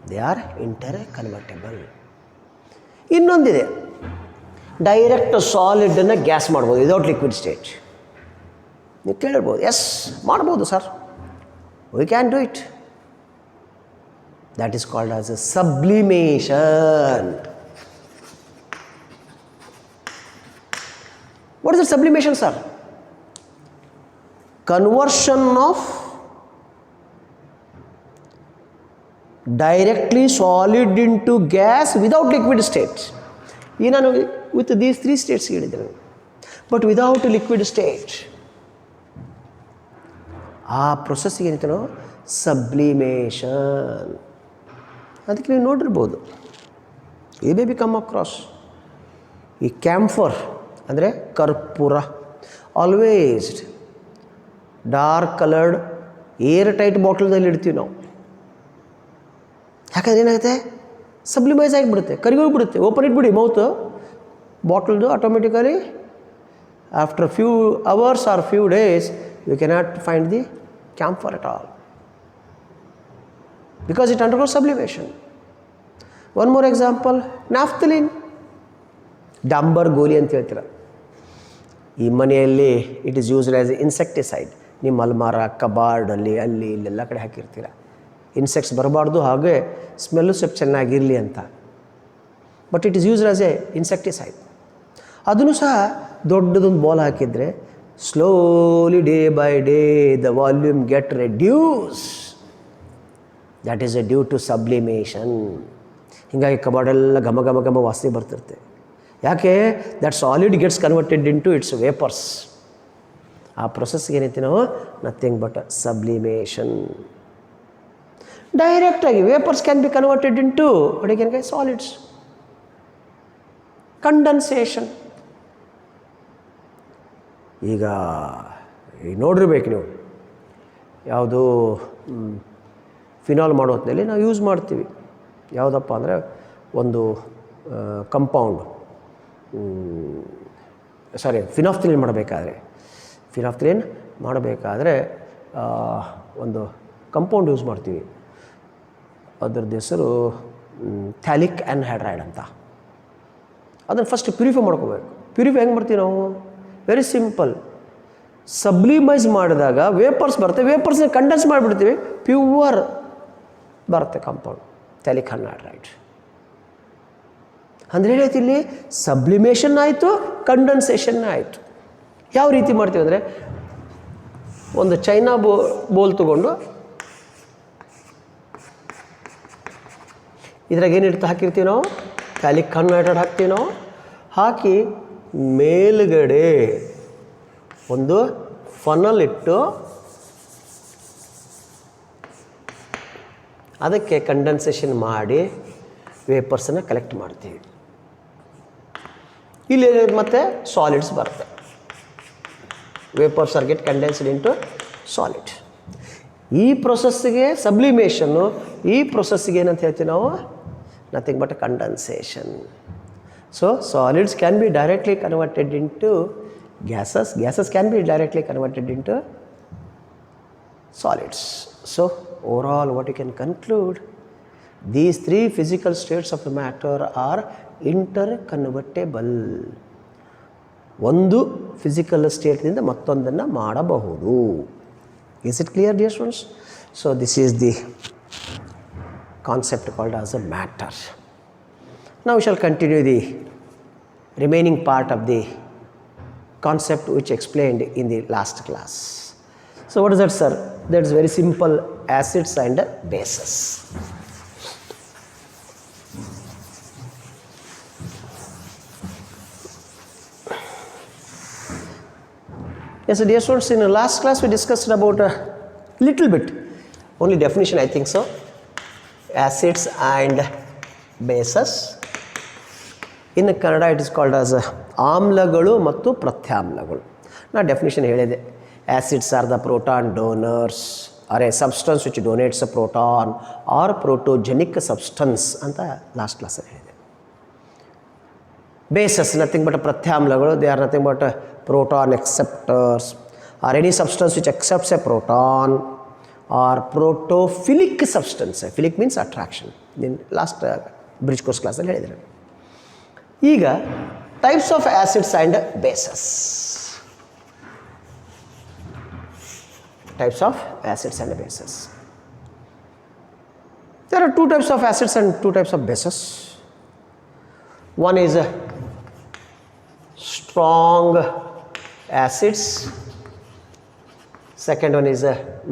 They are interconvertible. ಇನ್ನೊಂದಿದೆ, direct ಸಾಲಿಡನ್ನು gas ಮಾಡ್ಬೋದು ವಿದೌಟ್ ಲಿಕ್ವಿಡ್ ಸ್ಟೇಟ್. ನೀವು ಕೇಳಿರ್ಬೋದು, ಎಸ್ ಮಾಡ್ಬೋದು sir, we can do it. That is called as a sublimation. What is the sublimation, sir? Conversion of directly solid into gas without liquid state. ಈಗ ನಾನು with these three states ಹೇಳಿದ್ದೇನೆ, but without liquid state. ಆ ಪ್ರೊಸೆಸ್ಸಿಗೆ ಏನಂತ ನಾವು sublimation. ಅದಕ್ಕೆ ನೀವು ನೋಡಿರ್ಬೋದು, ಈ ಮೇ ಬಿ ಕಮ್ ಅಕ್ರಾಸ್ ಈ ಕ್ಯಾಂಫರ್ ಅಂದರೆ ಕರ್ಪೂರ, always dark coloured air tight ಬಾಟಲ್ದಲ್ಲಿ ಇಡ್ತೀವಿ ನಾವು. ಯಾಕಂದ್ರೆ ಏನಾಗುತ್ತೆ, ಸಬ್ಲಿಮೈಸ್ ಆಗಿಬಿಡುತ್ತೆ, ಕರಿಗೋಗಿಬಿಡುತ್ತೆ. ಓಪನ್ ಇಟ್ಬಿಡಿ ಮೌತು ಬಾಟಲ್ದು, automatically after few hours or few days you cannot find the camphor at all, because it undergoes sublimation. One more example, naphthalene, ಡಾಂಬರ್ ಗೋಲಿ ಅಂತ ಹೇಳ್ತೀರ. ಈ ಮನೆಯಲ್ಲಿ it is used as a insecticide. ನಿಮ್ಮ ಅಲ್ಮಾರ, ಕಬಾರ್ಡಲ್ಲಿ, ಅಲ್ಲಿ ಇಲ್ಲೆಲ್ಲ ಕಡೆ ಹಾಕಿರ್ತೀರ, ಇನ್ಸೆಕ್ಟ್ಸ್ ಬರಬಾರ್ದು, ಹಾಗೆ ಸ್ಮೆಲ್ಲು ಸ್ವಲ್ಪ ಚೆನ್ನಾಗಿರಲಿ ಅಂತ. But it is used as a insecticide. ಅದನ್ನು ಸಹ ದೊಡ್ಡದೊಂದು ಬಾಲ್ ಹಾಕಿದರೆ slowly day by day the volume get reduce. That is a due to sublimation. ಹೀಗಾಗಿ ಕಬಾರ್ಡೆಲ್ಲ ಘಮ ಘಮ ಘಮ ವಾಸನೆ ಬರ್ತಿರುತ್ತೆ. ಯಾಕೆ? That solid gets converted into its vapours. ಆ ಪ್ರೊಸೆಸ್ಗೆ ಏನೈತಿ ನಾವು ನಥಿಂಗ್ ಬಟ್ ಸಬ್ಲಿಮೇಷನ್. ಡೈರೆಕ್ಟಾಗಿ vapours can be converted into ಅಡಿಗೆ ಸಾಲಿಡ್ಸ್. ಕಂಡೆನ್ಸೇಷನ್. ಈಗ ನೋಡಿರ್ಬೇಕು ನೀವು, ಯಾವುದು ಫಿನಾಲ್ ಮಾಡೋ ಹೊತ್ತಿನಲ್ಲಿ ನಾವು ಯೂಸ್ ಮಾಡ್ತೀವಿ. ಯಾವುದಪ್ಪ ಅಂದರೆ ಒಂದು ಕಂಪೌಂಡ್, ಫಿನಾಫ್ಥಲಿನ್ ಮಾಡಬೇಕಾದ್ರೆ ಒಂದು ಕಂಪೌಂಡ್ ಯೂಸ್ ಮಾಡ್ತೀವಿ. ಅದರದ್ದು ಹೆಸರು ಥ್ಯಾಲಿಕ್ ಆ್ಯನ್ಹೈಡ್ರೈಡ್ ಅಂತ. ಅದನ್ನು ಫಸ್ಟ್ ಪ್ಯೂರಿಫೈ ಮಾಡ್ಕೋಬೇಕು. ಪ್ಯೂರಿಫೈ ಹೆಂಗೆ ಮಾಡ್ತೀವಿ ನಾವು? Very simple. ಸಬ್ಲಿಮೈಸ್ ಮಾಡಿದಾಗ ವೇಪರ್ಸ್ ಬರುತ್ತೆ, ವೇಪರ್ಸ್ನ ಕಂಡೆನ್ಸ್ ಮಾಡಿಬಿಡ್ತೀವಿ, ಪ್ಯೂವರ್ ಬರುತ್ತೆ ಕಂಪೌಂಡ್, ಥ್ಯಾಲಿಕ್ ಆ್ಯನ್ಹೈಡ್ರೈಡ್. ಅಂದರೆ ಏನೈತಿ ಇಲ್ಲಿ? ಸಬ್ಲಿಮೇಷನ್ ಆಯಿತು, ಕಂಡೆನ್ಸೇಷನ್ ಆಯಿತು. ಯಾವ ರೀತಿ ಮಾಡ್ತೀವಿ ಅಂದರೆ, ಒಂದು ಚೈನಾ ಬೋಲ್ ತೊಗೊಂಡು ಇದ್ರಾಗ ಏನಿಡ್ತಾ ಹಾಕಿರ್ತೀವಿ ನಾವು, ಥ್ಯಾಲಿಕ್ ಆ್ಯನ್ಹೈಡ್ರೈಡ್ ಹಾಕ್ತೀವಿ ನಾವು. ಹಾಕಿ ಮೇಲುಗಡೆ ಒಂದು ಫನಲ್ ಇಟ್ಟು ಅದಕ್ಕೆ ಕಂಡೆನ್ಸೇಷನ್ ಮಾಡಿ ವೇಪರ್ಸನ್ನು ಕಲೆಕ್ಟ್ ಮಾಡ್ತೀವಿ. ಇಲ್ಲಿ ಮತ್ತೆ ಸಾಲಿಡ್ಸ್ ಬರುತ್ತೆ. Vapours are get condensed into solid. ಈ ಪ್ರೊಸೆಸ್ಸಿಗೆ ಸಬ್ಲಿಮೇಷನ್ನು, ಈ ಪ್ರೊಸೆಸ್ಸಿಗೆ ಏನಂತ ಹೇಳ್ತೀವಿ ನಾವು? Nothing but condensation. So solids can be directly converted into gases, gases can be directly converted into solids. So overall what you can conclude, these three physical states of the matter are interconvertible. ಒಂದು physical ಸ್ಟೇಟ್ನಿಂದ ಮತ್ತೊಂದನ್ನು ಮಾಡಬಹುದು. Is it clear, dear students? So this is the concept called as a matter. Now we shall continue the remaining part of the concept which explained in the last class. So what is that, sir? That is very simple, acids and bases. Yes, dear students, in the last class we discussed about a little bit, only definition I think so, acids and bases. In Kannada it is called as ಆಮ್ಲಗಳು ಮತ್ತು ಪ್ರತ್ಯಾಮ್ಲಗಳು. ನಾನು definition ಹೇಳಿದೆ. Acids are the proton donors or a substance which donates a proton or protogenic substance ಅಂತ last ಕ್ಲಾಸಲ್ಲಿ ಹೇಳಿದೆ. Bases nothing but pratyamlagalu, they are nothing but proton acceptors or any substance which accepts a proton or protophilic substance. Philic means attraction. In last bridge course classಲ್ಲಿ ಹೇಳಿದ್ದಾರೆ. ಈಗ types of acids and bases. Types of acids and bases. There are two types of acids and two types of bases. One is strong acids, second one is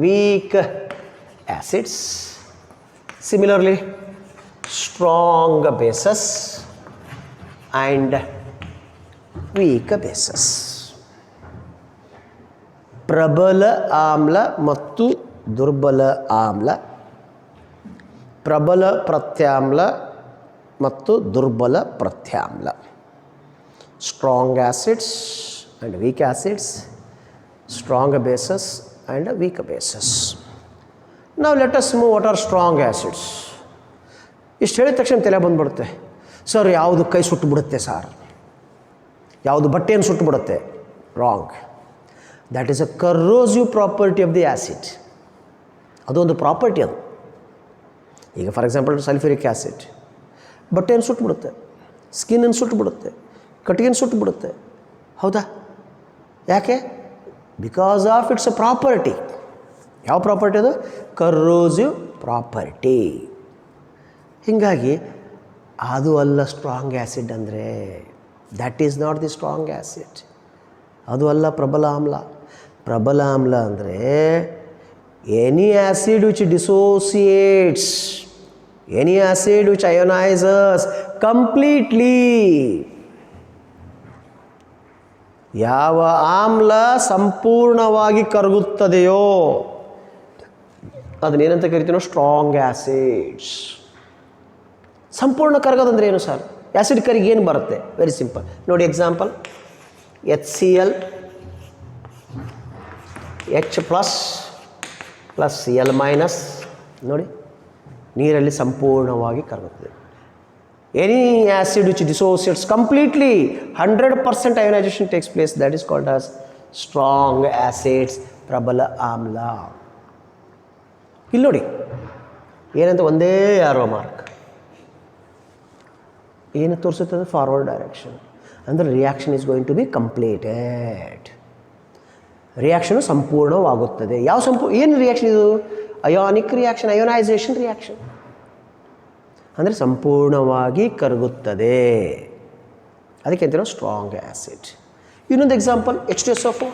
weak acids. Similarly, strong bases and weak bases. ಪ್ರಬಲ ಆಮ್ಲ ಮತ್ತು ದುರ್ಬಲ ಆಮ್ಲ, ಪ್ರಬಲ ಪ್ರತ್ಯಾಮ್ಲ ಮತ್ತು ದುರ್ಬಲ ಪ್ರತ್ಯಾಮ್ಲ. Strong acids and weak acids, strong bases and weak bases. ನಾವು let us move what are strong acids. ಇಷ್ಟು ಹೇಳಿದ ತಕ್ಷಣ ತಲೆ ಬಂದುಬಿಡುತ್ತೆ, ಸರ್ ಯಾವುದು ಕೈ ಸುಟ್ಟು ಬಿಡುತ್ತೆ ಸರ್, ಯಾವುದು ಬಟ್ಟೆಯನ್ನು ಸುಟ್ಟು ಬಿಡುತ್ತೆ. Wrong. That is a corrosive property of the acid. ಅದೊಂದು ಪ್ರಾಪರ್ಟಿ ಅದು. ಈಗ ಫಾರ್ ಎಕ್ಸಾಂಪಲ್ ಸಲ್ಫ್ಯೂರಿಕ್ ಆ್ಯಸಿಡ್ ಬಟ್ಟೆಯನ್ನು ಸುಟ್ಟುಬಿಡುತ್ತೆ, ಸ್ಕಿನ್ನನ್ನು ಸುಟ್ಟುಬಿಡುತ್ತೆ, ಕಟ್ಟಿಗೆಯನ್ನು ಸುಟ್ಟುಬಿಡುತ್ತೆ. ಹೌದಾ? ಯಾಕೆ? Because of its a property. ಯಾವ ಪ್ರಾಪರ್ಟಿ ಅದು? Corrosive property. ಹೀಗಾಗಿ ಅದು ಅಲ್ಲ ಸ್ಟ್ರಾಂಗ್ ಆ್ಯಸಿಡ್ ಅಂದರೆ. That is not the strong acid. ಅದು ಅಲ್ಲ ಪ್ರಬಲ ಆಮ್ಲ. ಪ್ರಬಲ ಆಮ್ಲ ಅಂದರೆ any acid which dissociates, any acid which ionises completely. ಯಾವ ಆಮ್ಲ ಸಂಪೂರ್ಣವಾಗಿ ಕರಗುತ್ತದೆಯೋ ಅದನ್ನೇನಂತ ಕರಿತೀನೋ ಸ್ಟ್ರಾಂಗ್ ಆ್ಯಸಿಡ್ಸ್. ಸಂಪೂರ್ಣ ಕರಗೋದಂದ್ರೆ ಏನು ಸರ್? ಆ್ಯಸಿಡ್ ಕರಿಗೆ ಏನು ಬರುತ್ತೆ? ವೆರಿ ಸಿಂಪಲ್ ನೋಡಿ. Example HCl H plus Cl minus ನೋಡಿ, ನೀರಲ್ಲಿ ಸಂಪೂರ್ಣವಾಗಿ ಕರಗುತ್ತದೆ. Any acid which dissociates completely 100% ionisation takes place, that is called as strong acids, ಪ್ರಬಲ ಆಮ್ಲ. ಇಲ್ಲಿ ನೋಡಿ ಏನಂತ ಒಂದೇ ಆರೋ ಮಾರ್ಕ್ ಏನು ತೋರಿಸುತ್ತದೆ? Forward direction. ಅಂದರೆ reaction is going to be completed. Reaction ಸಂಪೂರ್ಣವಾಗುತ್ತದೆ. ಯಾವ ಏನು ರಿಯಾಕ್ಷನ್ ಇದು? Ionic reaction, ionisation reaction. ಅಂದರೆ ಸಂಪೂರ್ಣವಾಗಿ ಕರಗುತ್ತದೆ. ಅದಕ್ಕೆ ಅಂತೀರೋ ಸ್ಟ್ರಾಂಗ್ ಆ್ಯಸಿಡ್. ಇನ್ನೊಂದು ಎಕ್ಸಾಂಪಲ್ H2SO4.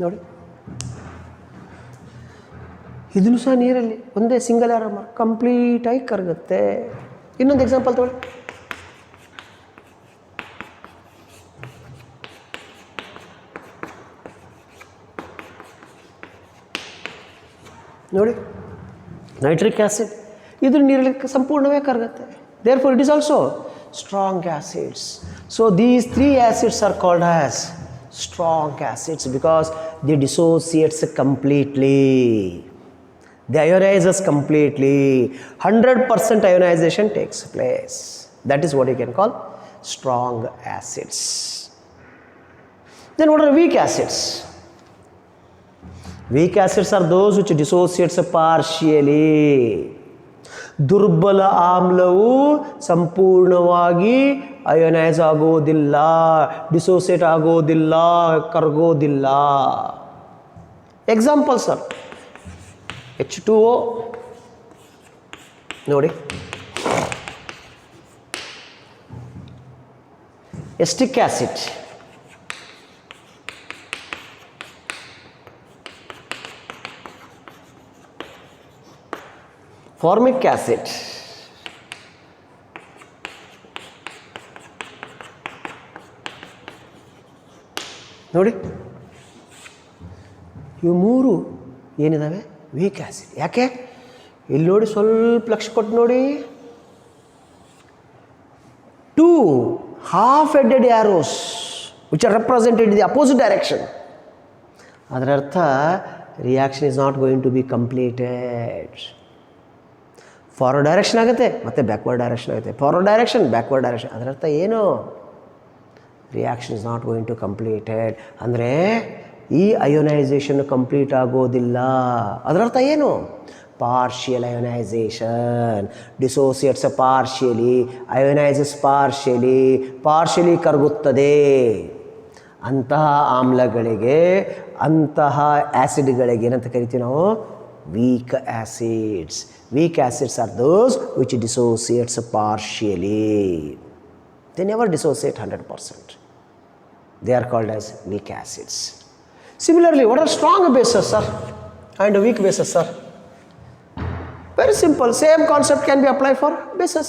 ನೋಡಿ, ಇದನ್ನು ಸಹ ನೀರಲ್ಲಿ ಒಂದೇ ಸಿಂಗಲ್ ಆರೋ ಮಾರ್ಕ್ ಕಂಪ್ಲೀಟಾಗಿ ಕರಗುತ್ತೆ. ಇನ್ನೊಂದು ಎಕ್ಸಾಂಪಲ್ ತಗೊಳ್ಳಿ. ನೋಡಿ, ನೈಟ್ರಿಕ್ ಆ್ಯಸಿಡ್, ಇದು ನೀರಲ್ಲಿ ಸಂಪೂರ್ಣವೇ ಕರಗುತ್ತೆ. Therefore it is also strong acids. So these 3 acids are called as strong acids because they dissociates completely, they ionizes completely, 100% ionization takes place. That is what you can call strong acids. Then what are weak acids? Weak acids are those which dissociates partially. ದುರ್ಬಲ ಆಮ್ಲವು ಸಂಪೂರ್ಣವಾಗಿ ಅಯೋನೈಸ್ ಆಗೋದಿಲ್ಲ, dissociate ಆಗೋದಿಲ್ಲ, ಕರಗೋದಿಲ್ಲ. Example sir, H2O ನೋಡಿ, acetic acid, formic acid, ನೋಡಿ ಇವು ಮೂರು ಏನಿದ್ದಾವೆ weak acid. ಯಾಕೆ? ಇಲ್ಲಿ ನೋಡಿ, ಸ್ವಲ್ಪ ಲಕ್ಷ ಕೊಟ್ಟು ನೋಡಿ, 2 half-headed arrows which are represented in the opposite direction. ಅದರ ಅರ್ಥ reaction is not going to be completed. Forward direction ಆಗುತ್ತೆ ಮತ್ತು ಬ್ಯಾಕ್ವರ್ಡ್ ಡೈರೆಕ್ಷನ್ ಆಗುತ್ತೆ, ಫಾರ್ವರ್ಡ್ ಡೈರೆಕ್ಷನ್ ಬ್ಯಾಕ್ವರ್ಡ್ ಡೈರೆಕ್ಷನ್. ಅದರ ಅರ್ಥ ಏನು? Reaction is not going to completed ಅಂದರೆ ಈ ಅಯೋನೈಸೇಷನ್ ಕಂಪ್ಲೀಟ್ ಆಗೋದಿಲ್ಲ. ಅದರರ್ಥ ಏನು? Partial ionisation. Dissociates partially, ionises partially ಕರಗುತ್ತದೆ. ಅಂತಹ ಆಮ್ಲಗಳಿಗೆ, ಅಂತಹ ಆ್ಯಸಿಡ್ಗಳಿಗೆ ಏನಂತ ಕರಿತೀವಿ ನಾವು? Weak acids. Weak acids are those which dissociates partially. They never dissociate 100%. They are called as weak acids. Similarly, what are strong bases, sir, and weak bases, sir? Very simple. Same concept can be applied for bases.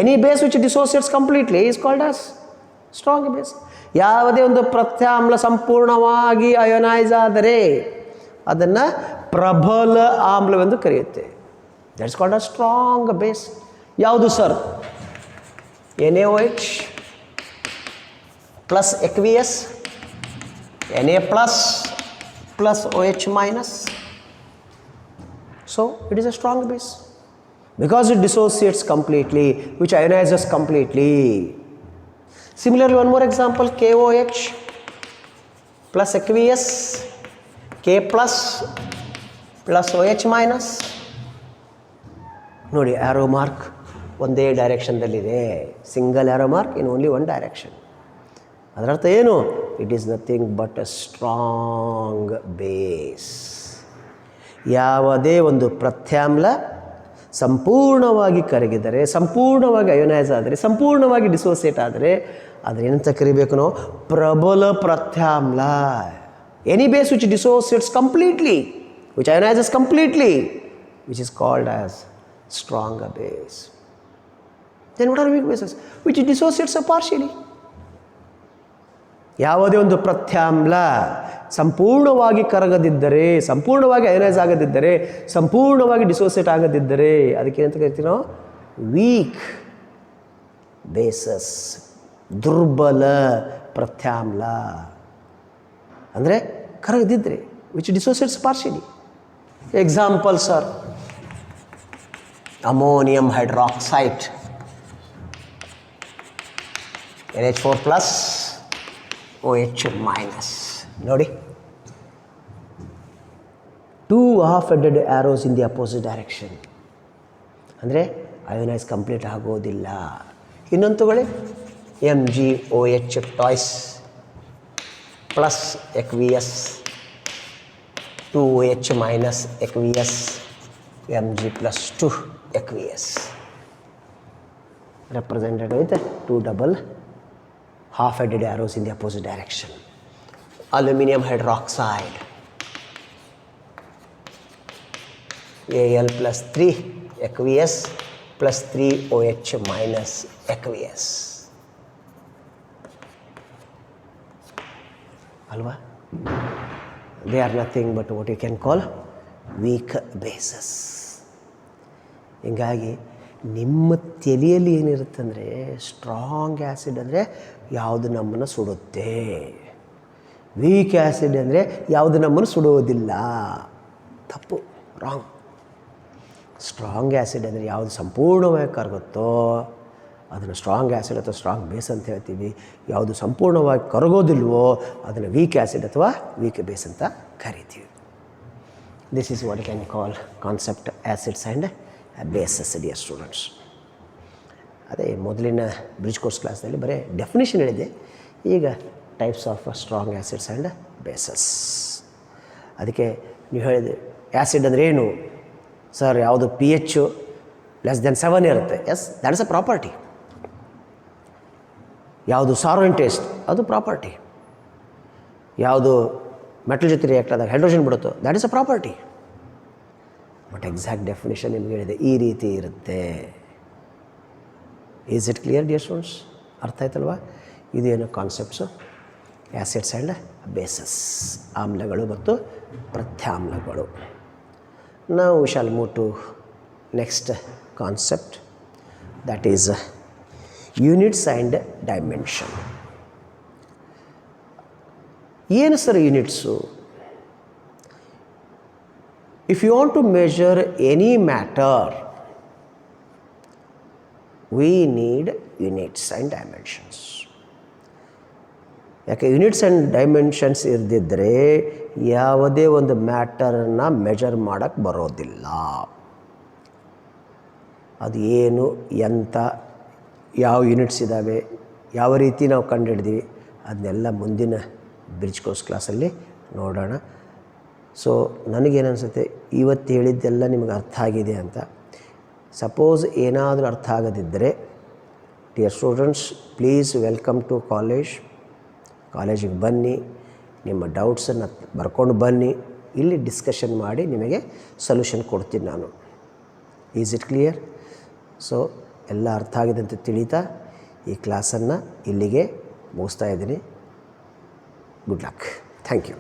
Any base which dissociates completely is called as strong base. ಯಾವುದೇ ಒಂದು ಪ್ರತ್ಯಾಮ್ಲ ಸಂಪೂರ್ಣವಾಗಿ ಅಯೋನೈಸ್ ಆದರೆ ಅದನ್ನು ಪ್ರಬಲ ಆಮ್ಲವೆಂದು ಕರೆಯುತ್ತೆ. That is called a strong base. ಯಾವುದು sir? NaOH plus aqueous, Na plus OH minus. So it is a strong base because it dissociates completely, which ionizes completely. Similarly, one more example, KOH plus aqueous, K plus OH minus. ನೋಡಿ, arrow mark ಒಂದೇ ಡೈರೆಕ್ಷನ್ದಲ್ಲಿದೆ. Single arrow mark in only one direction. ಅದರರ್ಥ ಏನು? It is nothing but a strong base. ಯಾವುದೇ ಒಂದು ಪ್ರತ್ಯಾಮ್ಲ ಸಂಪೂರ್ಣವಾಗಿ ಕರಗಿದರೆ, ಸಂಪೂರ್ಣವಾಗಿ ಅಯೋನೈಸ್ ಆದರೆ, ಸಂಪೂರ್ಣವಾಗಿ ಡಿಸೋಸಿಯೇಟ್ ಆದರೆ ಅದರೇನಂತ ಕರಿಬೇಕು ನಾವು? ಪ್ರಬಲ ಪ್ರತ್ಯಾಮ್ಲ. Any base which dissociates completely, which ionises completely, which is called as strong base. Then what are weak bases? Which dissociates partially. ಯಾವುದೇ ಒಂದು ಪ್ರತ್ಯಾಮ್ಲ ಸಂಪೂರ್ಣವಾಗಿ ಕರಗದಿದ್ದರೆ, ಸಂಪೂರ್ಣವಾಗಿ ಅಯೋನೈಸ್ ಆಗದಿದ್ದರೆ, ಸಂಪೂರ್ಣವಾಗಿ ಡಿಸೋಸಿಯೇಟ್ ಆಗದಿದ್ದರೆ ಅದಕ್ಕೇನಂತ ಕರಿತೀವಿ ನಾವು? Weak bases. ದುರ್ಬಲ ಪ್ರತ್ಯಾಮ್ಲ ಅಂದರೆ ಕರಗದಿದ್ದರೆ, which dissociates partially. Example sir, ammonium hydroxide, NH4 plus OH minus. ನೋಡಿ, 2 half-headed arrows in the opposite direction. ಅಂದರೆ ಅಯೋನೈಸ್ ಕಂಪ್ಲೀಟ್ ಆಗೋದಿಲ್ಲ. ಇನ್ನೊಂದು ತಗೊಳ್ಳಿ, MgOH twice plus aqueous, 2OH minus aqueous, Mg plus 2 aqueous. Represented with 2 double half-headed arrows in the opposite direction. Aluminium hydroxide, Al plus 3 aqueous plus 3OH minus aqueous. Alva? They are nothing but what you can call weak bases. ಹೀಗಾಗಿ ನಿಮ್ಮ ತಲೆಯಲ್ಲಿ ಏನಿರುತ್ತಂದರೆ, strong acid ಅಂದರೆ ಯಾವುದು ನಮ್ಮನ್ನು ಸುಡುತ್ತೆ, weak acid ಅಂದರೆ ಯಾವುದು ನಮ್ಮನ್ನು ಸುಡುವುದಿಲ್ಲ. ತಪ್ಪು, ರಾಂಗ್. ಸ್ಟ್ರಾಂಗ್ ಆ್ಯಸಿಡ್ ಅಂದರೆ ಯಾವುದು ಸಂಪೂರ್ಣವಾಗಿ ಕರಗುತ್ತೋ ಅದನ್ನು ಸ್ಟ್ರಾಂಗ್ ಆ್ಯಸಿಡ್ ಅಥವಾ ಸ್ಟ್ರಾಂಗ್ ಬೇಸ್ ಅಂತ ಹೇಳ್ತೀವಿ. ಯಾವುದು ಸಂಪೂರ್ಣವಾಗಿ ಕರಗೋದಿಲ್ವೋ ಅದನ್ನು ವೀಕ್ ಆ್ಯಸಿಡ್ ಅಥವಾ ವೀಕ್ ಬೇಸ್ ಅಂತ ಕರಿತೀವಿ. This is what you can call concept acids and bases, dear students. ಅದೇ ಮೊದಲಿನ ಬ್ರಿಡ್ಜ್ ಕೋರ್ಸ್ ಕ್ಲಾಸ್ನಲ್ಲಿ ಬರೀ ಡೆಫಿನೇಷನ್ ಹೇಳಿದೆ. ಈಗ types of strong acids and bases. ಅದಕ್ಕೆ ನೀವು ಹೇಳಿದೆ ಆ್ಯಸಿಡ್ ಅಂದರೆ ಏನು ಸರ್? ಯಾವುದು pH <7 ಇರುತ್ತೆ. Yes, that is a property. ಯಾವುದು ಸಾರೋ ಇನ್ ಟೇಸ್ಟ್, ಅದು ಪ್ರಾಪರ್ಟಿ. ಯಾವುದು ಮೆಟಲ್ ಜೊತೆ ರಿಯಾಕ್ಟ್ ಆದಾಗ ಹೈಡ್ರೋಜನ್ ಬಿಡುತ್ತೋ, that is a property. But exact definition ನಿಮ್ಗೆ ಹೇಳಿದೆ, ಈ ರೀತಿ ಇರುತ್ತೆ. Is it clear dear students? ಅರ್ಥ ಆಯ್ತಲ್ವಾ? ಇದೇನು ಕಾನ್ಸೆಪ್ಟ್ಸು ಆ್ಯಸಿಡ್ಸ್ ಆ್ಯಂಡ್ ಬೇಸಸ್, ಆಮ್ಲಗಳು ಮತ್ತು ಪ್ರತ್ಯಾಮ್ಲಗಳು. Now we shall move to next concept, that is units and dimension. ಏನು sir units? If you want to measure any matter, we need units and dimensions. ಯಾಕೆ units and dimensions ಇರದಿದ್ದರೆ ಯಾವುದೇ ಒಂದು ಮ್ಯಾಟರನ್ನು measure ಮಾಡೋಕ್ಕೆ ಬರೋದಿಲ್ಲ. ಅದು ಏನು, ಎಂಥ, ಯಾವ ಯೂನಿಟ್ಸ್ ಇದ್ದಾವೆ, ಯಾವ ರೀತಿ ನಾವು ಕಂಡುಹಿಡ್ದೀವಿ, ಅದನ್ನೆಲ್ಲ ಮುಂದಿನ ಬ್ರಿಡ್ಜ್ ಕೋರ್ಸ್ ಕ್ಲಾಸಲ್ಲಿ ನೋಡೋಣ. ಸೊ ನನಗೇನು ಅನಿಸುತ್ತೆ, ಇವತ್ತು ಹೇಳಿದ್ದೆಲ್ಲ ನಿಮಗೆ ಅರ್ಥ ಆಗಿದೆ ಅಂತ. ಸಪೋಸ್ ಏನಾದರೂ ಅರ್ಥ ಆಗದಿದ್ದರೆ, dear students, please welcome to ಕಾಲೇಜಿಗೆ ಬನ್ನಿ, ನಿಮ್ಮ ಡೌಟ್ಸನ್ನು ಬರ್ಕೊಂಡು ಬನ್ನಿ, ಇಲ್ಲಿ ಡಿಸ್ಕಷನ್ ಮಾಡಿ ನಿಮಗೆ ಸೊಲ್ಯೂಷನ್ ಕೊಡ್ತೀನಿ ನಾನು. Is it clear? ಸೊ ಎಲ್ಲ ಅರ್ಥ ಆಗಿದೆ ಅಂತ ತಿಳಿತಾ ಈ ಕ್ಲಾಸನ್ನು ಇಲ್ಲಿಗೆ ಮುಗಿಸ್ತಾ ಇದ್ದೀನಿ. Good luck. Thank you.